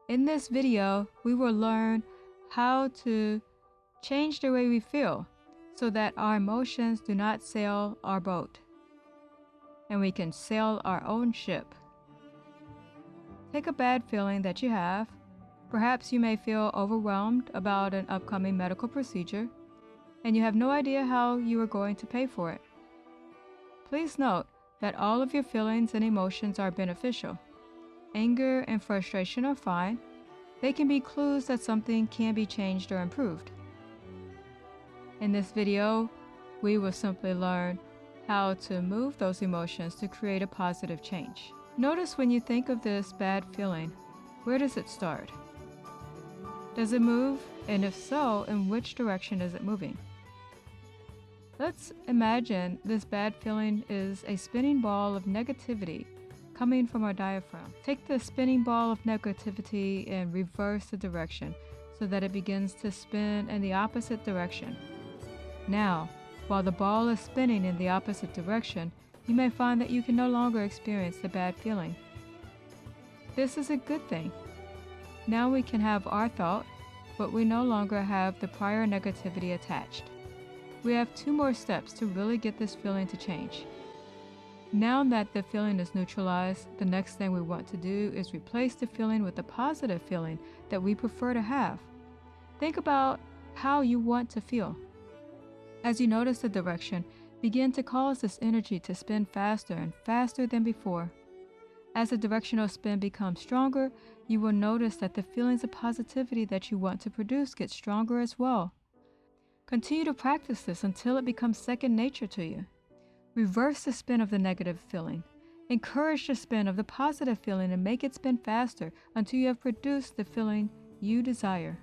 In this video, we will learn how to change the way we feel so that our emotions do not sail our boat and we can sail our own ship. Take a bad feeling that you have. Perhaps you may feel overwhelmed about an upcoming medical procedure and you have no idea how you are going to pay for it. Please note that all of your feelings and emotions are beneficial. Anger and frustration are fine. They can be clues that something can be changed or improved. In this video, we will simply learn how to move those emotions to create a positive change. Notice when you think of this bad feeling, where does it start? Does it move? And if so, in which direction is it moving? Let's imagine this bad feeling is a spinning ball of negativity coming from our diaphragm. Take the spinning ball of negativity and reverse the direction so that it begins to spin in the opposite direction. Now, while the ball is spinning in the opposite direction, you may find that you can no longer experience the bad feeling. This is a good thing. Now we can have our thought, but we no longer have the prior negativity attached. We have 2 more steps to really get this feeling to change. Now that the feeling is neutralized, the next thing we want to do is replace the feeling with a positive feeling that we prefer to have. Think about how you want to feel. As you notice the direction, begin to cause this energy to spin faster and faster than before. As the directional spin becomes stronger, you will notice that the feelings of positivity that you want to produce get stronger as well. Continue to practice this until it becomes second nature to you. Reverse the spin of the negative feeling. Encourage the spin of the positive feeling and make it spin faster until you have produced the feeling you desire.